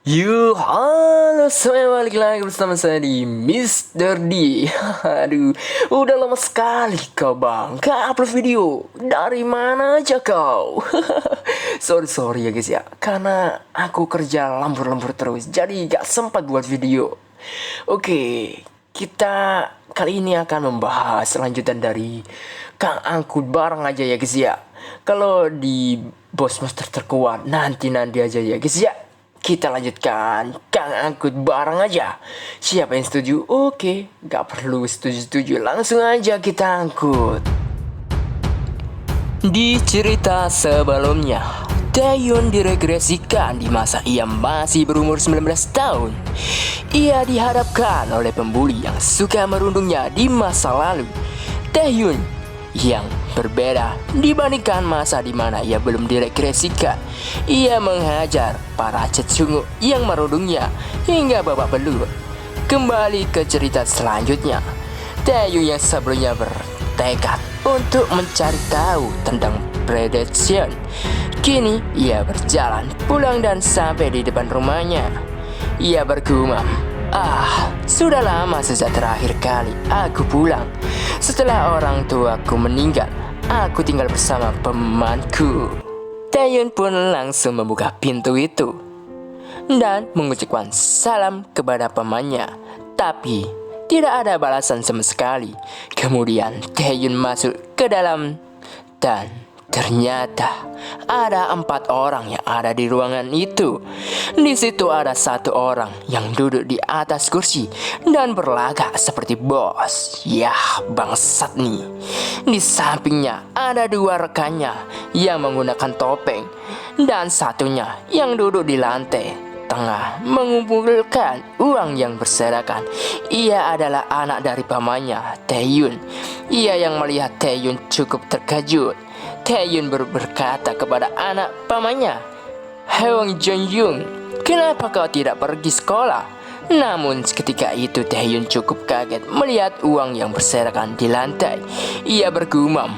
Halo semuanya, balik lagi bersama saya di Mr. D. Aduh, udah lama sekali kau bang gak upload video. Dari mana aja kau? Sorry ya guys ya, karena aku kerja lembur-lembur terus, jadi gak sempat buat video. Oke, kita kali ini akan membahas lanjutan dari Kang Angkut bareng aja ya guys ya. Kalau di Bos Master terkuat nanti aja ya guys ya. Kita lanjutkan Kang Angkut bareng aja. Siapa yang setuju? Oke, gak perlu setuju-setuju, langsung aja kita angkut. Di cerita sebelumnya, Taeyun diregresikan di masa ia masih berumur 19 tahun. Ia dihadapkan oleh pembuli yang suka merundungnya di masa lalu. Taeyun yang berbeda dibandingkan masa di mana ia belum diregresikan. Ia menghajar para cecungu yang merundungnya hingga babak belur. Kembali ke cerita selanjutnya, Taeyun yang sebelumnya bertekad untuk mencari tahu tentang predation, kini ia berjalan pulang dan sampai di depan rumahnya. Ia bergumam, sudah lama sejak terakhir kali aku pulang. Setelah orang tuaku meninggal, aku tinggal bersama pamanku. Taeyun pun langsung membuka pintu itu dan mengucapkan salam kepada pamannya. Tapi tidak ada balasan sama sekali. Kemudian Taeyun masuk ke dalam dan ternyata ada 4 orang yang ada di ruangan itu. Di situ ada 1 orang yang duduk di atas kursi dan berlagak seperti bos. Yah, bangsat nih. Di sampingnya ada 2 rekannya yang menggunakan topeng dan satunya yang duduk di lantai tengah mengumpulkan uang yang berserakan. Ia adalah anak dari pamannya, Taeyun. Ia yang melihat Taeyun cukup terkejut. Taeyun berkata kepada anak pamannya, "Hwang Jong-yung, kenapa kau tidak pergi sekolah?" Namun seketika itu Taeyun cukup kaget melihat uang yang berserakan di lantai. Ia bergumam,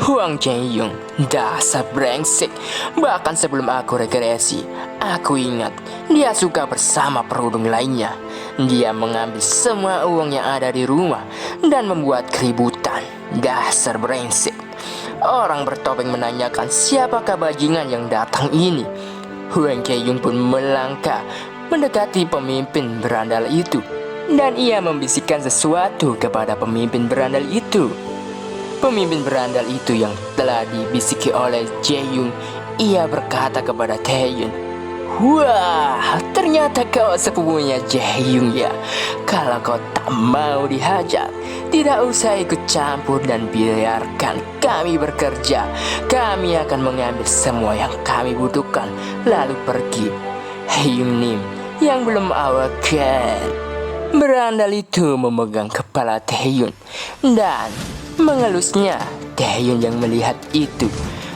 "Hwang Jong-yung, dasar brengsek. Bahkan sebelum aku regresi, aku ingat dia suka bersama perundung lainnya. Dia mengambil semua uang yang ada di rumah dan membuat keributan. Dasar brengsek." Orang bertopeng menanyakan siapakah bajingan yang datang ini. Hwang Jae-young pun melangkah mendekati pemimpin berandal itu dan ia membisikkan sesuatu kepada pemimpin berandal itu. Pemimpin berandal itu yang telah dibisiki oleh Jae-young, ia berkata kepada Taeyun, "Wah, ternyata kau sepupunya Jae-young ya. Kalau kau tak mau dihajar, tidak usah ikut campur dan biarkan kami bekerja. Kami akan mengambil semua yang kami butuhkan lalu pergi." Hyung Nim yang belum awaken berandal itu memegang kepala Taeyun dan mengelusnya. Taeyun yang melihat itu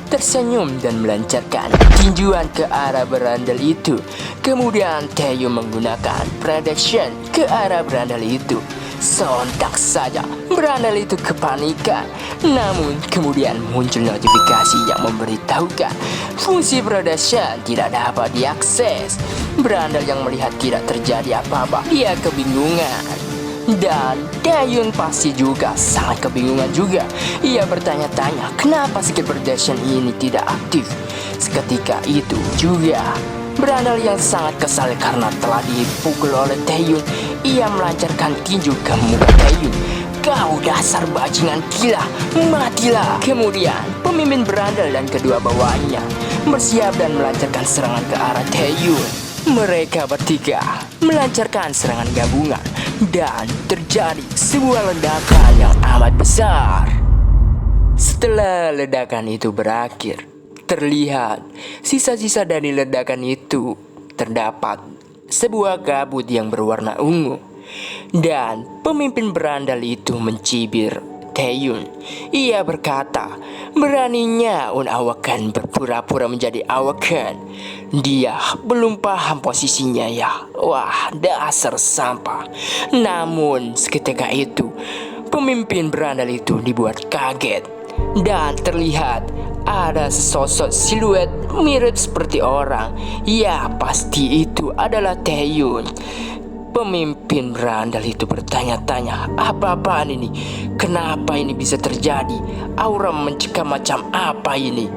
tersenyum dan melancarkan tinjuan ke arah berandal itu. Kemudian Taeyun menggunakan predation ke arah berandal itu. Sontak saja berandal itu kepanikan. Namun kemudian muncul notifikasi yang memberitahukan fungsi predation tidak dapat diakses. Berandal yang melihat tidak terjadi apa-apa, ia kebingungan. Dan Taeyun pasti juga sangat kebingungan juga. Ia bertanya-tanya kenapa skill predation ini tidak aktif. Seketika itu juga berandal yang sangat kesal karena telah dipukul oleh Taeyun. Ia melancarkan tinju ke muka Taeyun. "Kau dasar bajingan gila, matilah!" Kemudian pemimpin berandal dan kedua bawahannya bersiap dan melancarkan serangan ke arah Taeyun. Mereka bertiga melancarkan serangan gabungan dan terjadi sebuah ledakan yang amat besar. Setelah ledakan itu berakhir, terlihat sisa-sisa dari ledakan itu. Terdapat sebuah kabut yang berwarna ungu dan pemimpin berandal itu mencibir Taeyun. Ia berkata, beraninya Awaken berpura-pura menjadi Awaken. Dia belum paham posisinya ya. Wah, dasar sampah. Namun seketika itu pemimpin berandal itu dibuat kaget dan terlihat ada sesosok siluet mirip seperti orang. Ya, pasti itu adalah Taeyun. Pemimpin berandal itu bertanya-tanya, apa-apaan ini? Kenapa ini bisa terjadi? Aura mencekam macam apa ini?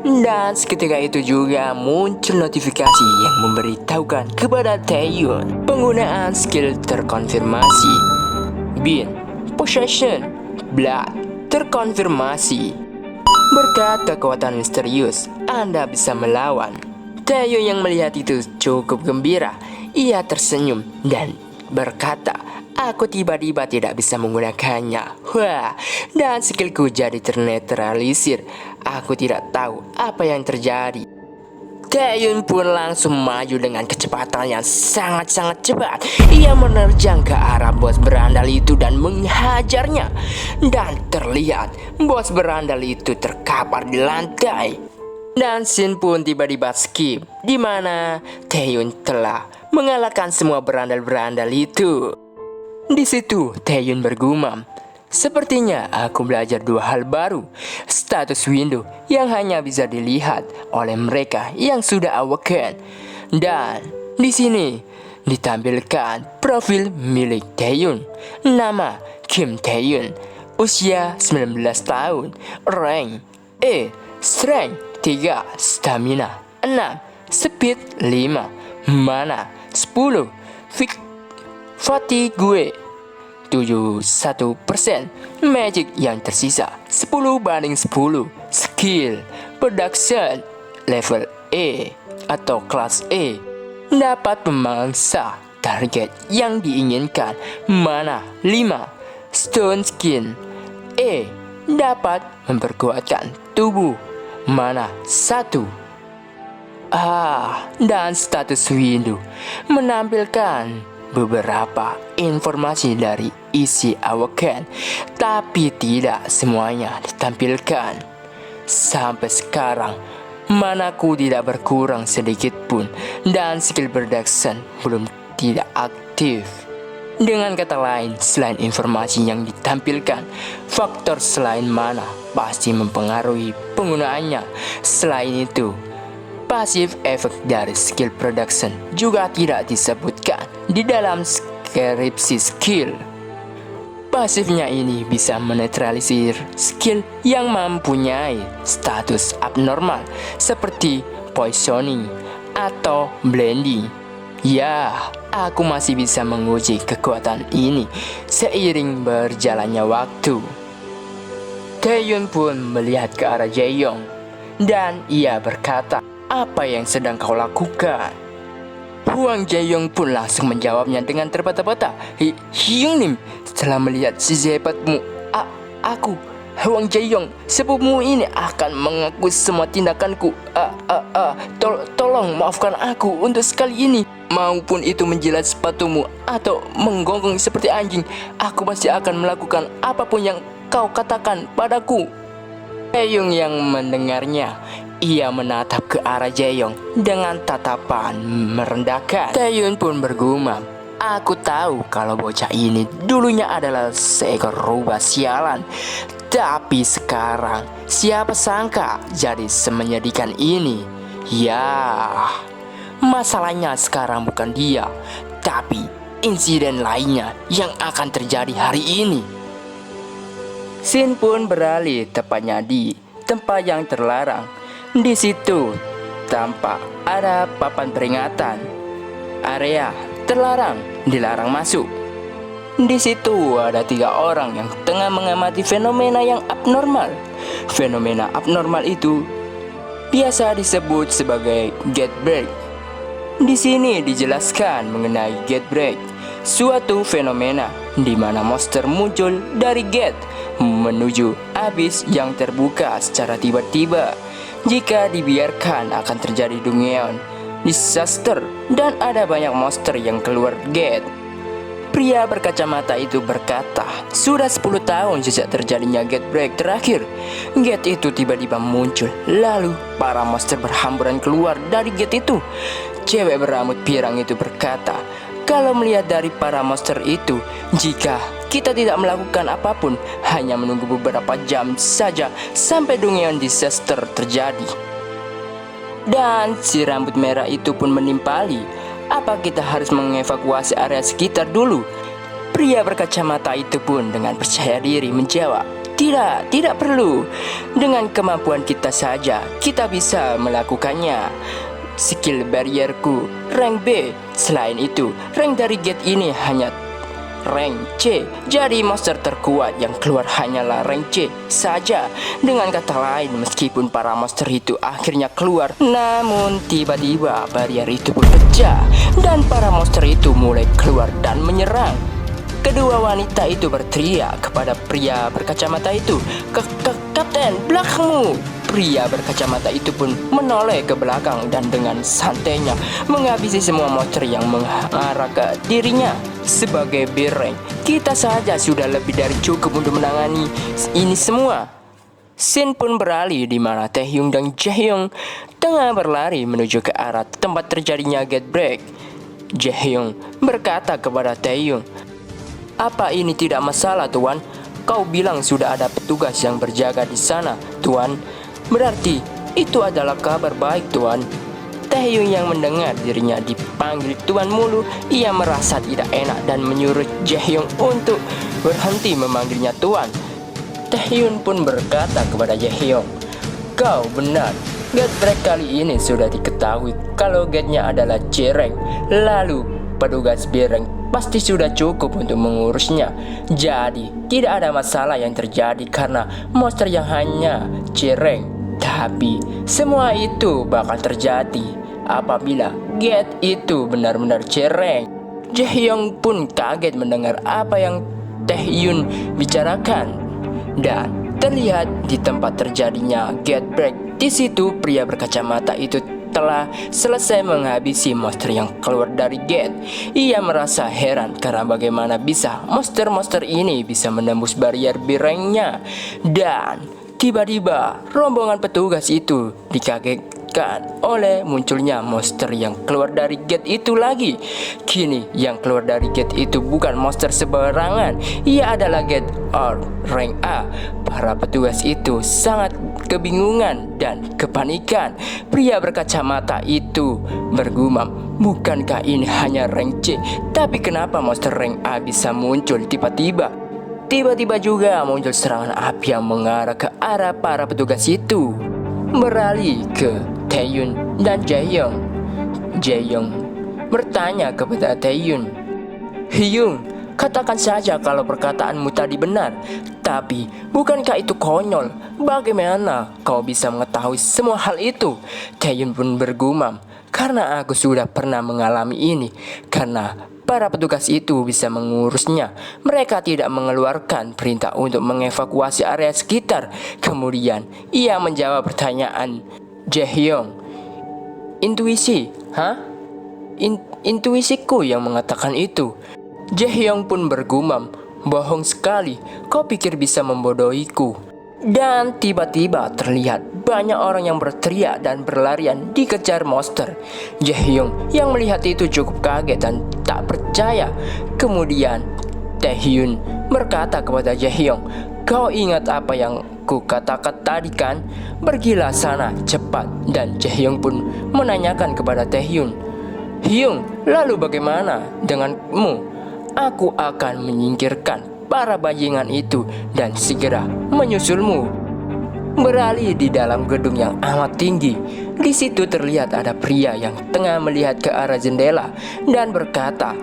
Dan seketika itu juga muncul notifikasi yang memberitahukan kepada Taeyun penggunaan skill terkonfirmasi. Bin, Possession, Blood, terkonfirmasi. Berkat kekuatan misterius, Anda bisa melawan. Taeyun yang melihat itu cukup gembira. Ia tersenyum dan berkata, aku tiba-tiba tidak bisa menggunakannya. Wah, dan skillku jadi ternetralisir. Aku tidak tahu apa yang terjadi. Taeyun pun langsung maju dengan kecepatan yang sangat-sangat cepat. Ia menerjang ke arah bos berandal itu dan menghajarnya. Dan terlihat bos berandal itu terkapar di lantai. Dan scene pun tiba-tiba skip, di mana Taeyun telah mengalahkan semua berandal-berandal itu. Di situ Taeyun bergumam, sepertinya aku belajar dua hal baru. Status window yang hanya bisa dilihat oleh mereka yang sudah awaken. Dan di sini ditampilkan profil milik Taeyun. Nama Kim Taeyun, usia 19 tahun, rank E, strength 3, stamina 6, speed 5, mana 10, fatigue 71%, magic yang tersisa 10/10, skill production level E atau kelas E, dapat memangsa target yang diinginkan, mana 5, stone skin E, dapat memperkuatkan tubuh, mana 1. Dan status window menampilkan beberapa informasi dari isi awaken, tapi tidak semuanya ditampilkan. Sampai sekarang, manaku tidak berkurang sedikit pun, dan skill production belum tidak aktif. Dengan kata lain, selain informasi yang ditampilkan, faktor selain mana pasti mempengaruhi penggunaannya. Selain itu, pasif efek dari skill production juga tidak disebutkan di dalam deskripsi skill. Pasifnya ini bisa menetralisir skill yang mempunyai status abnormal seperti poisoning atau blending. Ya, aku masih bisa menguji kekuatan ini seiring berjalannya waktu. Taeyun pun melihat ke arah Jaeyong dan ia berkata, apa yang sedang kau lakukan? Huang Jaeyong pun langsung menjawabnya dengan terbata-bata. Hyungnim, setelah melihat si hebatmu, aku, Huang Jaeyong, sepupumu ini akan mengaku semua tindakanku. Tolong maafkan aku untuk sekali ini. Maupun itu menjilat sepatumu atau menggonggong seperti anjing, aku pasti akan melakukan apapun yang kau katakan padaku. Taeyun yang mendengarnya, ia menatap ke arah Jaeyong dengan tatapan merendahkan. Taeyun pun bergumam, aku tahu kalau bocah ini dulunya adalah seekor rubah sialan. Tapi sekarang, siapa sangka jadi semenyedihkan ini? Ya, masalahnya sekarang bukan dia, tapi insiden lainnya yang akan terjadi hari ini. Scene pun beralih tepatnya di tempat yang terlarang. Di situ tampak ada papan peringatan, area terlarang, dilarang masuk. Di situ ada 3 orang yang tengah mengamati fenomena yang abnormal. Fenomena abnormal itu biasa disebut sebagai gate break. Di sini dijelaskan mengenai gate break, suatu fenomena di mana monster muncul dari gate menuju abyss yang terbuka secara tiba-tiba. Jika dibiarkan akan terjadi dungeon, disaster, dan ada banyak monster yang keluar gate. Pria berkacamata itu berkata, sudah 10 tahun sejak terjadinya gate break terakhir. Gate itu tiba-tiba muncul, lalu para monster berhamburan keluar dari gate itu. Cewek berambut pirang itu berkata, kalau melihat dari para monster itu, jika kita tidak melakukan apapun, hanya menunggu beberapa jam saja sampai Dongeon disaster terjadi. Dan si rambut merah itu pun menimpali. Apa kita harus mengevakuasi area sekitar dulu? Pria berkacamata itu pun dengan percaya diri menjawab, tidak perlu. Dengan kemampuan kita saja, kita bisa melakukannya. Skill barrierku rank B. Selain itu, rank dari gate ini hanya rank C. Jadi monster terkuat yang keluar hanyalah rank C saja. Dengan kata lain, meskipun para monster itu akhirnya keluar, namun tiba-tiba barrier itu pun pecah dan para monster itu mulai keluar dan menyerang. Kedua wanita itu berteriak kepada pria berkacamata itu, Kapten, belakangmu! Pria berkacamata itu pun menoleh ke belakang dan dengan santainya menghabisi semua monster yang mengarah ke dirinya. Sebagai B-rank, kita saja sudah lebih dari cukup untuk menangani ini semua. Scene pun beralih di mana Taehyung dan Jaehyung tengah berlari menuju ke arah tempat terjadinya gate break. Jaehyung berkata kepada Taehyung, "Apa ini tidak masalah, Tuan? Kau bilang sudah ada petugas yang berjaga di sana, Tuan. Berarti itu adalah kabar baik, Tuan." Taehyung yang mendengar dirinya dipanggil Tuan mulu, ia merasa tidak enak dan menyuruh Jaehyung untuk berhenti memanggilnya Tuan. Taehyung pun berkata kepada Jaehyung, "Kau benar, gate break kali ini sudah diketahui kalau gate-nya adalah C-rank. Lalu petugas B-rank pasti sudah cukup untuk mengurusnya. Jadi tidak ada masalah yang terjadi karena monster yang hanya C-rank. Tapi semua itu bakal terjadi apabila gate itu benar-benar C-rank." Jaehyung pun kaget mendengar apa yang Taehyung bicarakan. Dan terlihat di tempat terjadinya gate break, di situ pria berkacamata itu telah selesai menghabisi monster yang keluar dari gate. Ia merasa heran karena bagaimana bisa monster-monster ini bisa menembus barrier B-rank-nya. Dan tiba-tiba rombongan petugas itu dikagetkan oleh munculnya monster yang keluar dari gate itu lagi. Kini yang keluar dari gate itu bukan monster sembarangan, ia adalah gate or rank A. Para petugas itu sangat kebingungan dan kepanikan. Pria berkacamata itu bergumam, "Bukankah ini hanya rank C? Tapi kenapa monster rank A bisa muncul tiba-tiba?" Tiba-tiba juga muncul serangan api yang mengarah ke arah para petugas itu. Beralih ke Taehyung dan Jaehyung. Jaehyung bertanya kepada Taehyung, "Hyung, katakan saja kalau perkataanmu tadi benar. Tapi bukankah itu konyol? Bagaimana kau bisa mengetahui semua hal itu?" Taehyung pun bergumam, "Karena aku sudah pernah mengalami ini. Karena para petugas itu bisa mengurusnya. Mereka tidak mengeluarkan perintah untuk mengevakuasi area sekitar." Kemudian ia menjawab pertanyaan Jaehyung, "Intuisi, intuisiku yang mengatakan itu." Jaehyung pun bergumam, "Bohong sekali, kau pikir bisa membodohiku?" Dan tiba-tiba terlihat banyak orang yang berteriak dan berlarian dikejar monster. Jaehyung yang melihat itu cukup kaget dan tak percaya. Kemudian Taehyung berkata kepada Jaehyung, "Kau ingat apa yang ku katakan tadi kan? Pergilah sana cepat." Dan Jaehyung pun menanyakan kepada Taehyung, "Hyung, lalu bagaimana denganmu?" "Aku akan menyingkirkan para bajingan itu dan segera menyusulmu." Beralih di dalam gedung yang amat tinggi. Di situ terlihat ada pria yang tengah melihat ke arah jendela dan berkata,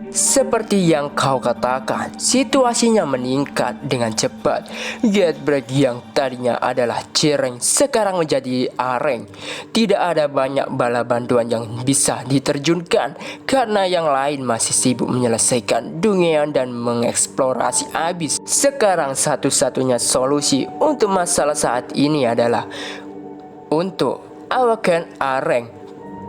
"Seperti yang kau katakan, situasinya meningkat dengan cepat. Gate break yang tadinya adalah C-rank sekarang menjadi A-rank. Tidak ada banyak bala bantuan yang bisa diterjunkan karena yang lain masih sibuk menyelesaikan Dongeon dan mengeksplorasi abyss. Sekarang satu-satunya solusi untuk masalah saat ini adalah untuk awaken A-rank.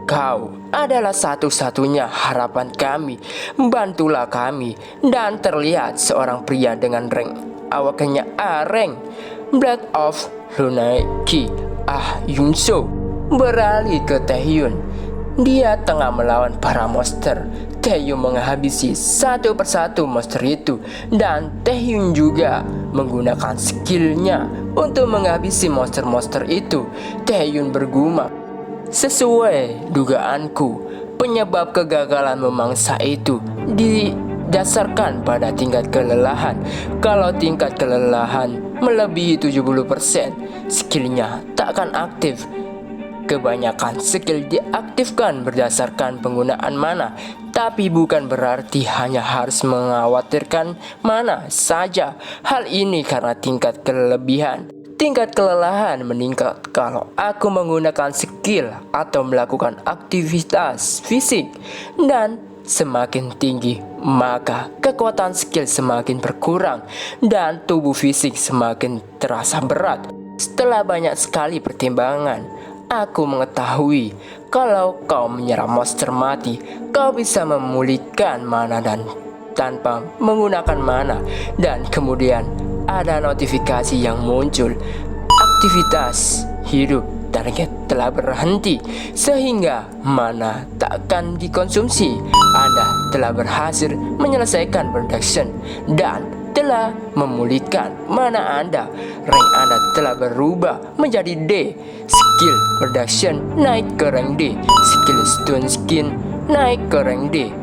Kau adalah satu-satunya harapan kami. Bantulah kami." Dan terlihat seorang pria dengan rank awakennya A-rank, Blood of Lunaki, Yunso, beralih ke Taehyung. Dia tengah melawan para monster. Taehyung menghabisi satu persatu monster itu, dan Taehyung juga menggunakan skillnya untuk menghabisi monster-monster itu. Taehyung bergumam, "Sesuai dugaanku, penyebab kegagalan memangsa itu didasarkan pada tingkat kelelahan. Kalau tingkat kelelahan melebihi 70%, skillnya tak akan aktif. Kebanyakan skill diaktifkan berdasarkan penggunaan mana, tapi bukan berarti hanya harus mengkhawatirkan mana saja. Hal ini karena tingkat kelebihan. Tingkat kelelahan meningkat kalau aku menggunakan skill atau melakukan aktivitas fisik, dan semakin tinggi maka kekuatan skill semakin berkurang dan tubuh fisik semakin terasa berat. Setelah banyak sekali pertimbangan, aku mengetahui kalau kau menyerang monster mati, kau bisa memulihkan mana dan tanpa menggunakan mana." Dan kemudian ada notifikasi yang muncul. Aktivitas hidup target telah berhenti, sehingga mana tak akan dikonsumsi. Anda telah berhasil menyelesaikan production dan telah memulihkan mana Anda. Rank Anda telah berubah menjadi D. Skill production naik ke rank D. Skill stun skin naik ke rank D.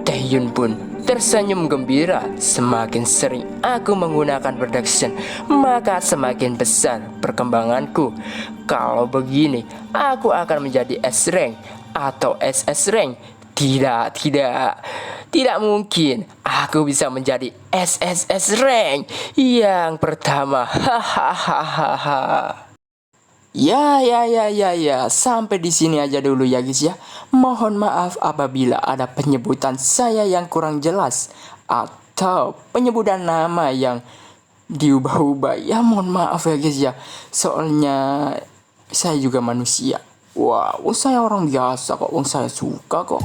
Taehyung pun tersenyum gembira. Semakin sering aku menggunakan production, maka semakin besar perkembanganku. Kalau begini, aku akan menjadi S rank atau SS rank. Tidak mungkin aku bisa menjadi SSS rank yang pertama. Hahaha. Ya. Sampai di sini aja dulu ya guys ya. Mohon maaf apabila ada penyebutan saya yang kurang jelas atau penyebutan nama yang diubah-ubah. Ya mohon maaf ya guys ya. Soalnya saya juga manusia. Wow, saya orang biasa kok. Saya suka kok.